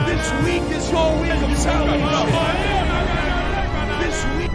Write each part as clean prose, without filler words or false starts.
This week is your week of salvation. This week.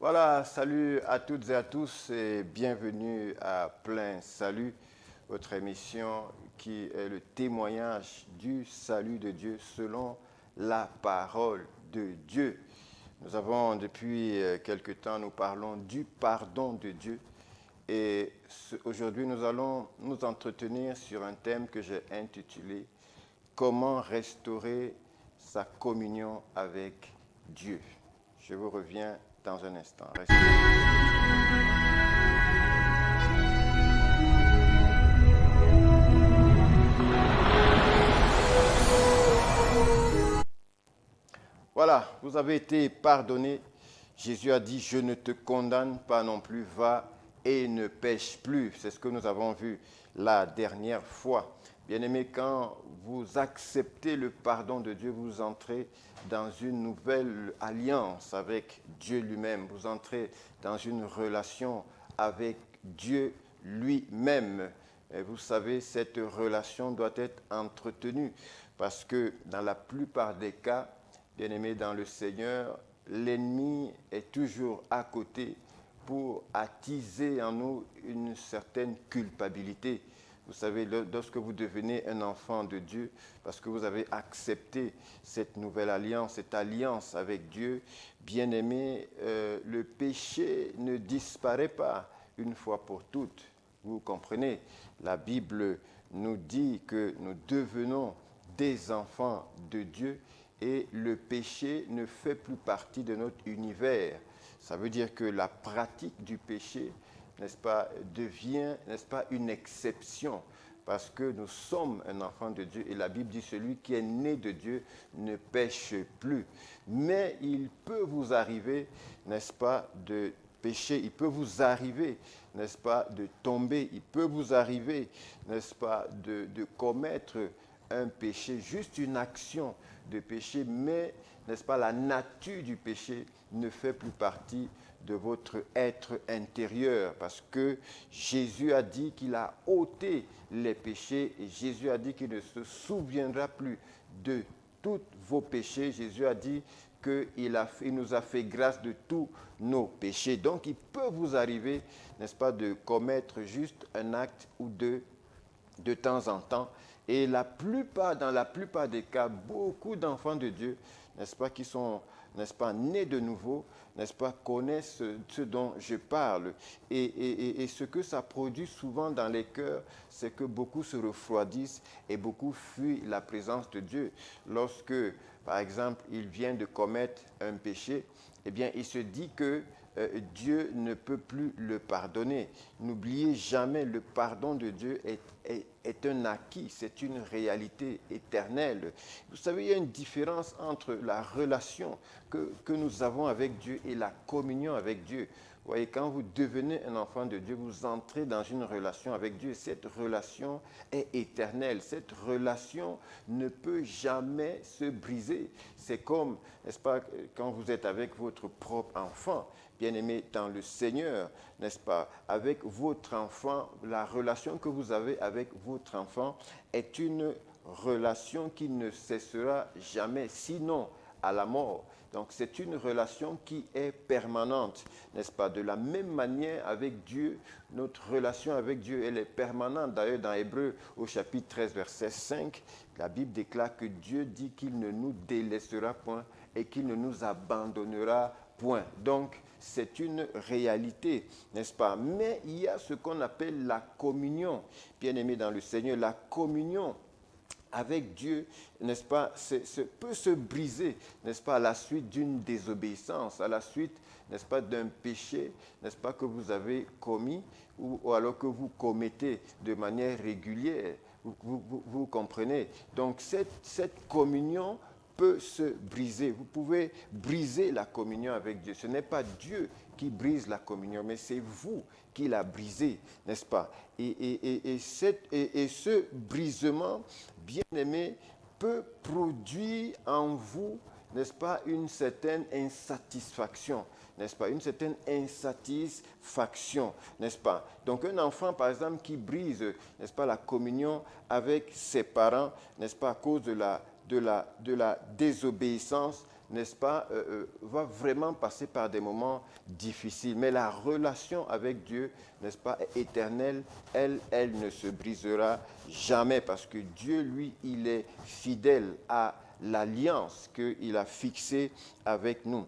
Voilà, salut à toutes et à tous et bienvenue à Plein Salut, votre émission qui est le témoignage du salut de Dieu selon la parole de Dieu. Nous avons depuis quelque temps, nous parlons du pardon de Dieu et aujourd'hui nous allons nous entretenir sur un thème que j'ai intitulé « Comment restaurer sa communion avec Dieu ». Je vous reviens dans un instant. Restez. Voilà, vous avez été pardonné. Jésus a dit, je ne te condamne pas non plus, va et ne pêche plus. C'est ce que nous avons vu la dernière fois. Bien-aimés, quand vous acceptez le pardon de Dieu, vous entrez dans une nouvelle alliance avec Dieu lui-même. Vous entrez dans une relation avec Dieu lui-même. Et vous savez, cette relation doit être entretenue parce que dans la plupart des cas, bien-aimés dans le Seigneur, l'ennemi est toujours à côté pour attiser en nous une certaine culpabilité. Vous savez, lorsque vous devenez un enfant de Dieu, parce que vous avez accepté cette nouvelle alliance, cette alliance avec Dieu, bien-aimé, le péché ne disparaît pas une fois pour toutes. Vous comprenez, la Bible nous dit que nous devenons des enfants de Dieu et le péché ne fait plus partie de notre univers. Ça veut dire que la pratique du péché, n'est-ce pas, devient, n'est-ce pas, une exception parce que nous sommes un enfant de Dieu et la Bible dit celui qui est né de Dieu ne pêche plus. Mais il peut vous arriver, n'est-ce pas, de pécher, il peut vous arriver, n'est-ce pas, de tomber, il peut vous arriver, n'est-ce pas, de commettre un péché, juste une action de péché, mais, n'est-ce pas, la nature du péché ne fait plus partie de votre être intérieur parce que Jésus a dit qu'il a ôté les péchés et Jésus a dit qu'il ne se souviendra plus de tous vos péchés. Jésus a dit qu'il nous a fait grâce de tous nos péchés. Donc il peut vous arriver, n'est-ce pas, de commettre juste un acte ou deux de temps en temps. Et dans la plupart des cas, beaucoup d'enfants de Dieu, n'est-ce pas, qui sont, n'est-ce pas, nés de nouveau, n'est-ce pas, connaissent ce dont je parle. Et ce que ça produit souvent dans les cœurs, c'est que beaucoup se refroidissent et beaucoup fuient la présence de Dieu. Lorsque, par exemple, il vient de commettre un péché, eh bien, il se dit que Dieu ne peut plus le pardonner. N'oubliez jamais, le pardon de Dieu est un acquis, c'est une réalité éternelle. Vous savez, il y a une différence entre la relation que nous avons avec Dieu et la communion avec Dieu. Vous voyez, quand vous devenez un enfant de Dieu, vous entrez dans une relation avec Dieu. Cette relation est éternelle. Cette relation ne peut jamais se briser. C'est comme, n'est-ce pas, quand vous êtes avec votre propre enfant, bien-aimé dans le Seigneur, n'est-ce pas? Avec votre enfant, la relation que vous avez avec votre enfant est une relation qui ne cessera jamais, sinon à la mort. Donc c'est une relation qui est permanente, n'est-ce pas? De la même manière avec Dieu, notre relation avec Dieu, elle est permanente. D'ailleurs, dans Hébreux, au chapitre 13, verset 5, la Bible déclare que Dieu dit qu'il ne nous délaissera point et qu'il ne nous abandonnera point. Donc, c'est une réalité, n'est-ce pas? Mais il y a ce qu'on appelle la communion. Bien-aimé dans le Seigneur, la communion avec Dieu, n'est-ce pas, peut se briser, n'est-ce pas, à la suite d'une désobéissance, à la suite, n'est-ce pas, d'un péché, n'est-ce pas, que vous avez commis ou alors que vous commettez de manière régulière. Vous comprenez? Donc, cette communion peut se briser. Vous pouvez briser la communion avec Dieu. Ce n'est pas Dieu qui brise la communion, mais c'est vous qui la brisez, n'est-ce pas? Et ce brisement, bien aimé, peut produire en vous, n'est-ce pas, une certaine insatisfaction, n'est-ce pas, une certaine insatisfaction, n'est-ce pas? Donc un enfant, par exemple, qui brise, n'est-ce pas, la communion avec ses parents, n'est-ce pas, à cause de la désobéissance, n'est-ce pas, va vraiment passer par des moments difficiles. Mais la relation avec Dieu, n'est-ce pas, est éternelle, elle ne se brisera jamais parce que Dieu, lui, il est fidèle à l'alliance qu'il a fixée avec nous.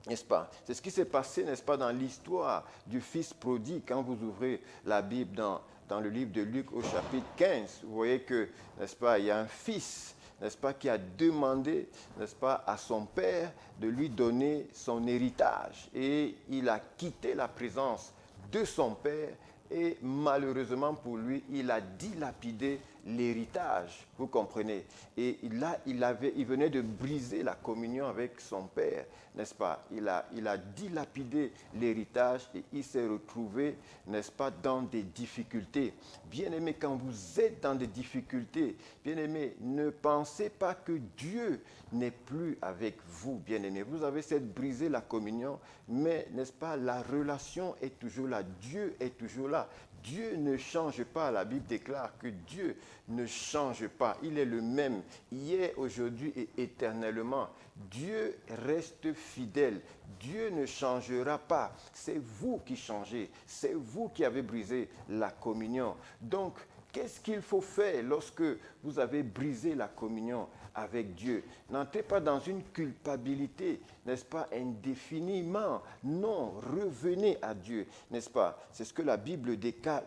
N'est-ce pas? C'est ce qui s'est passé, n'est-ce pas, dans l'histoire du fils prodigue. Quand vous ouvrez la Bible dans le livre de Luc au chapitre 15, vous voyez que, n'est-ce pas, il y a un fils, n'est-ce pas, qui a demandé, n'est-ce pas, à son père de lui donner son héritage. Et il a quitté la présence de son père et malheureusement pour lui, il a dilapidé l'héritage, vous comprenez. Et là, il venait de briser la communion avec son père, n'est-ce pas? Il a dilapidé l'héritage et il s'est retrouvé, n'est-ce pas, dans des difficultés. Bien-aimé, quand vous êtes dans des difficultés, bien-aimé, ne pensez pas que Dieu n'est plus avec vous, bien-aimé. Vous avez certes brisé la communion, mais, n'est-ce pas, la relation est toujours là. Dieu est toujours là. Dieu ne change pas. La Bible déclare que Dieu ne change pas. Il est le même hier, aujourd'hui et éternellement. Dieu reste fidèle. Dieu ne changera pas. C'est vous qui changez. C'est vous qui avez brisé la communion. Donc, qu'est-ce qu'il faut faire lorsque vous avez brisé la communion avec Dieu? N'entrez pas dans une culpabilité, n'est-ce pas, indéfiniment. Non, revenez à Dieu, n'est-ce pas? C'est ce que la Bible déclare.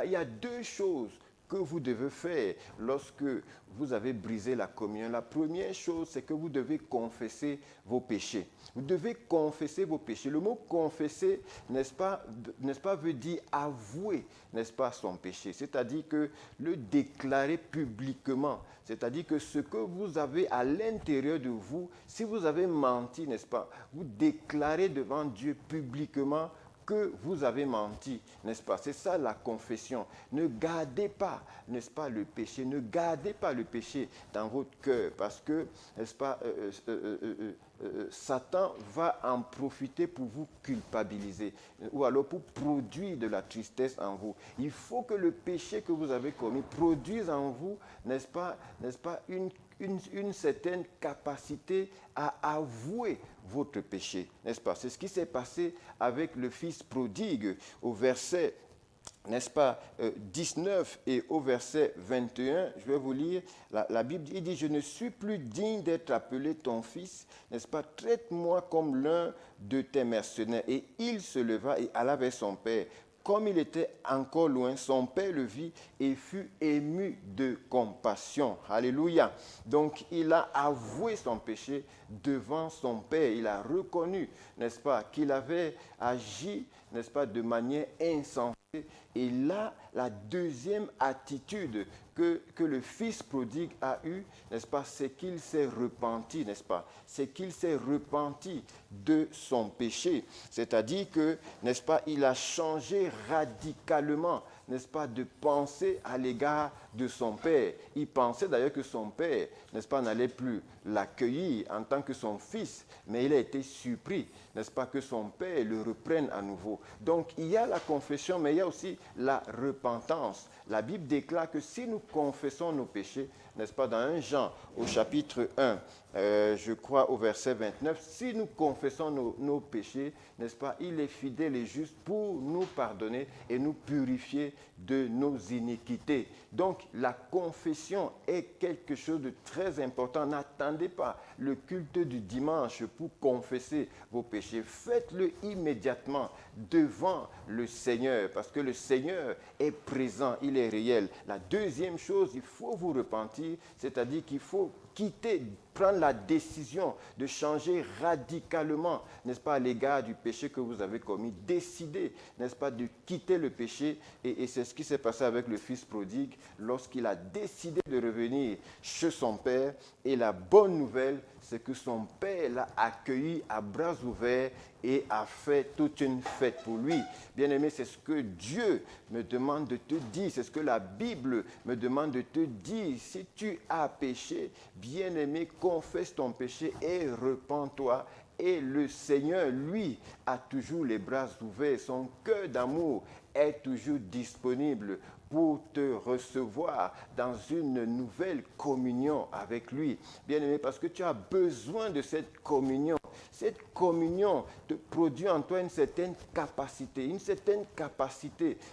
Il y a deux choses que vous devez faire lorsque vous avez brisé la communion. La première chose, c'est que vous devez confesser vos péchés. Vous devez confesser vos péchés. Le mot confesser, n'est-ce pas, veut dire avouer, n'est-ce pas, son péché. C'est-à-dire que le déclarer publiquement. C'est-à-dire que ce que vous avez à l'intérieur de vous, si vous avez menti, n'est-ce pas, vous déclarez devant Dieu publiquement que vous avez menti, n'est-ce pas? C'est ça la confession. Ne gardez pas, n'est-ce pas, le péché. Ne gardez pas le péché dans votre cœur parce que, n'est-ce pas, Satan va en profiter pour vous culpabiliser ou alors pour produire de la tristesse en vous. Il faut que le péché que vous avez commis produise en vous, n'est-ce pas, une certaine capacité à avouer votre péché, n'est-ce pas? C'est ce qui s'est passé avec le fils prodigue au verset, n'est-ce pas, 19 et au verset 21, je vais vous lire, la Bible il dit « Je ne suis plus digne d'être appelé ton fils, n'est-ce pas, traite-moi comme l'un de tes mercenaires. » Et il se leva et alla vers son père. Comme il était encore loin, son père le vit et fut ému de compassion. Alléluia. Donc, il a avoué son péché devant son père. Il a reconnu, n'est-ce pas, qu'il avait agi, n'est-ce pas, de manière insensée. Et là, la deuxième attitude que le fils prodigue a eue, n'est-ce pas, c'est qu'il s'est repenti, n'est-ce pas? C'est qu'il s'est repenti de son péché. C'est-à-dire que, n'est-ce pas, il a changé radicalement, n'est-ce pas, de penser à l'égard de son père. Il pensait d'ailleurs que son père, n'est-ce pas, n'allait plus l'accueillir en tant que son fils, mais il a été surpris, n'est-ce pas, que son père le reprenne à nouveau. Donc, il y a la confession, mais il y a aussi la repentance. La Bible déclare que si nous confessons nos péchés, n'est-ce pas, dans 1 Jean au chapitre 1, je crois au verset 29, si nous confessons nos péchés, n'est-ce pas, il est fidèle et juste pour nous pardonner et nous purifier de nos iniquités. Donc, la confession est quelque chose de très important. N'attendez pas le culte du dimanche pour confesser vos péchés. Faites-le immédiatement devant le Seigneur parce que le Seigneur est présent, il est réel. La deuxième chose, il faut vous repentir, c'est-à-dire qu'il faut quitter prendre la décision de changer radicalement, n'est-ce pas, à l'égard du péché que vous avez commis. Décidez, n'est-ce pas, de quitter le péché. Et c'est ce qui s'est passé avec le fils prodigue lorsqu'il a décidé de revenir chez son père. Et la bonne nouvelle, c'est que son père l'a accueilli à bras ouverts et a fait toute une fête pour lui. Bien-aimé, c'est ce que Dieu me demande de te dire, c'est ce que la Bible me demande de te dire. Si tu as péché, bien-aimé, confesse ton péché et repens-toi. Et le Seigneur, lui, a toujours les bras ouverts. Son cœur d'amour est toujours disponible pour te recevoir dans une nouvelle communion avec lui. Bien-aimé, parce que tu as besoin de cette communion. Cette communion te produit en toi une certaine capacité,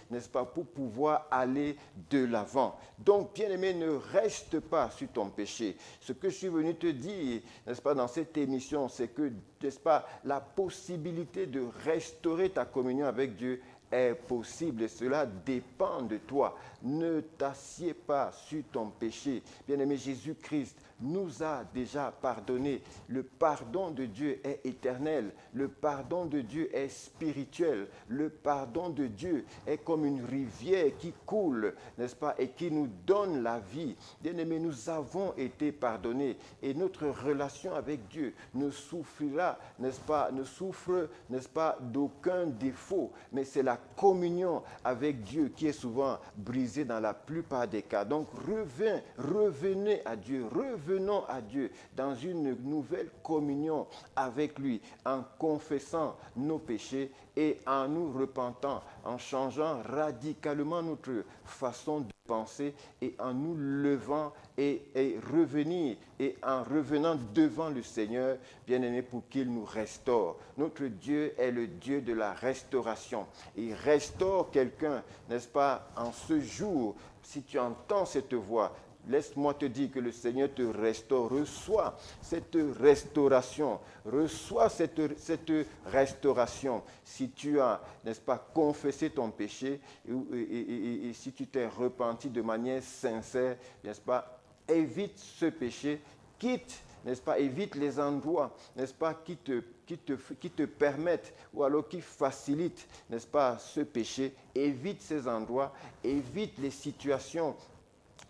n'est-ce pas, pour pouvoir aller de l'avant. Donc, bien-aimé, ne reste pas sur ton péché. Ce que je suis venu te dire, n'est-ce pas, dans cette émission, c'est que, n'est-ce pas, la possibilité de restaurer ta communion avec Dieu est possible et cela dépend de toi. Ne t'assieds pas sur ton péché. Bien-aimé, Jésus-Christ nous a déjà pardonné. Le pardon de Dieu est éternel. Le pardon de Dieu est spirituel. Le pardon de Dieu est comme une rivière qui coule, n'est-ce pas, et qui nous donne la vie. Bien-aimé, nous avons été pardonnés et notre relation avec Dieu ne souffrira, n'est-ce pas, d'aucun défaut, mais c'est la communion avec Dieu qui est souvent brisée dans la plupart des cas. Donc revenez à Dieu, revenons à Dieu dans une nouvelle communion avec lui, en confessant nos péchés et en nous repentant, en changeant radicalement notre façon de penser et en nous levant et revenir et en revenant devant le Seigneur, bien-aimé, pour qu'il nous restaure. Notre Dieu est le Dieu de la restauration. Il restaure quelqu'un, n'est-ce pas, en ce jour. Si tu entends cette voix, laisse-moi te dire que le Seigneur te restaure. Reçois cette restauration. Reçois cette restauration. Si tu as, n'est-ce pas, confessé ton péché et si tu t'es repenti de manière sincère, n'est-ce pas, évite ce péché, quitte, n'est-ce pas, évite les endroits, n'est-ce pas, qui te permettent ou alors qui facilitent, n'est-ce pas, ce péché. Évite ces endroits, évite les situations,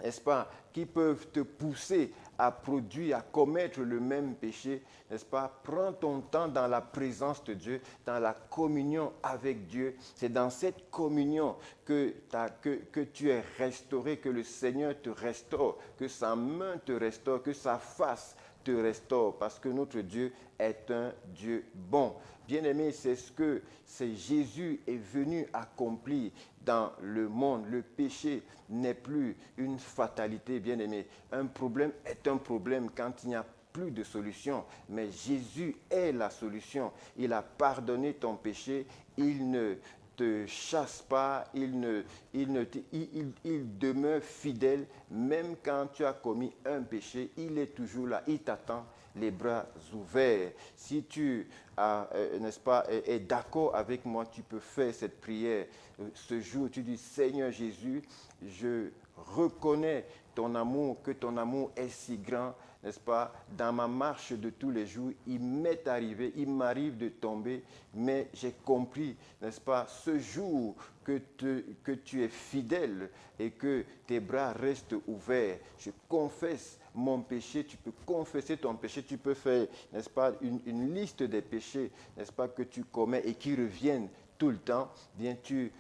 n'est-ce pas, qui peuvent te pousser à produire, à commettre le même péché, n'est-ce pas? Prends ton temps dans la présence de Dieu, dans la communion avec Dieu. C'est dans cette communion que tu es restauré, que le Seigneur te restaure, que sa main te restaure, que sa face te restaure, parce que notre Dieu est un Dieu bon. Bien-aimé, c'est ce que Jésus est venu accomplir dans le monde. Le péché n'est plus une fatalité, bien-aimé. Un problème est un problème quand il n'y a plus de solution. Mais Jésus est la solution. Il a pardonné ton péché. Il ne te chasse pas, il demeure fidèle, même quand tu as commis un péché, il est toujours là, il t'attend, les bras ouverts. Si tu n'est-ce pas, es d'accord avec moi, tu peux faire cette prière ce jour. Tu dis, Seigneur Jésus, je reconnais ton amour, que ton amour est si grand, n'est-ce pas? Dans ma marche de tous les jours, il m'arrive de tomber, mais j'ai compris, n'est-ce pas, ce jour que tu es fidèle et que tes bras restent ouverts. Je confesse mon péché, tu peux confesser ton péché, tu peux faire, n'est-ce pas, une liste des péchés, n'est-ce pas, que tu commets et qui reviennent tout le temps. Bien, tu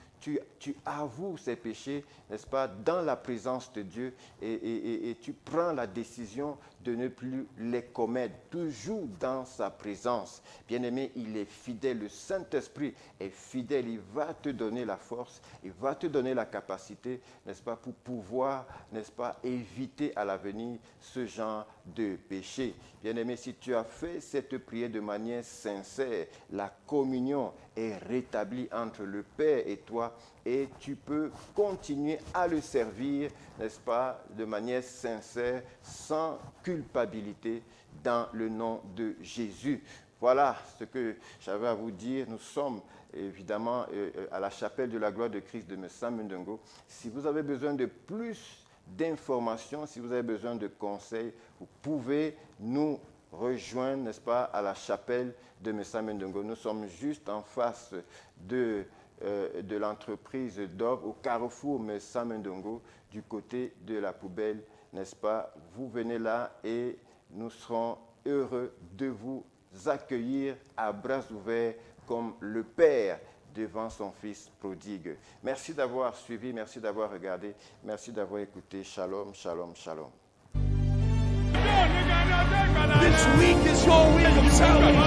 avoues ces péchés, n'est-ce pas, dans la présence de Dieu et tu prends la décision de ne plus les commettre, toujours dans sa présence. Bien-aimé, il est fidèle, le Saint-Esprit est fidèle, il va te donner la force, il va te donner la capacité, n'est-ce pas, pour pouvoir, n'est-ce pas, éviter à l'avenir ce genre de péché. Bien-aimé, si tu as fait cette prière de manière sincère, la communion est rétablie entre le Père et toi et tu peux continuer à le servir, n'est-ce pas, de manière sincère, sans culpabilité, dans le nom de Jésus. Voilà ce que j'avais à vous dire. Nous sommes évidemment à la chapelle de la gloire de Christ de Messam Ndongo. Si vous avez besoin de plus d'informations, si vous avez besoin de conseils, vous pouvez nous rejoindre, n'est-ce pas, à la chapelle de Messa Mendongo. Nous sommes juste en face de l'entreprise d'Orbe, au carrefour Messa Mendongo, du côté de la poubelle, n'est-ce pas? Vous venez là et nous serons heureux de vous accueillir à bras ouverts comme le Père devant son Fils prodigue. Merci d'avoir suivi, merci d'avoir regardé, merci d'avoir écouté. Shalom, shalom, shalom. This week is your week of salvation.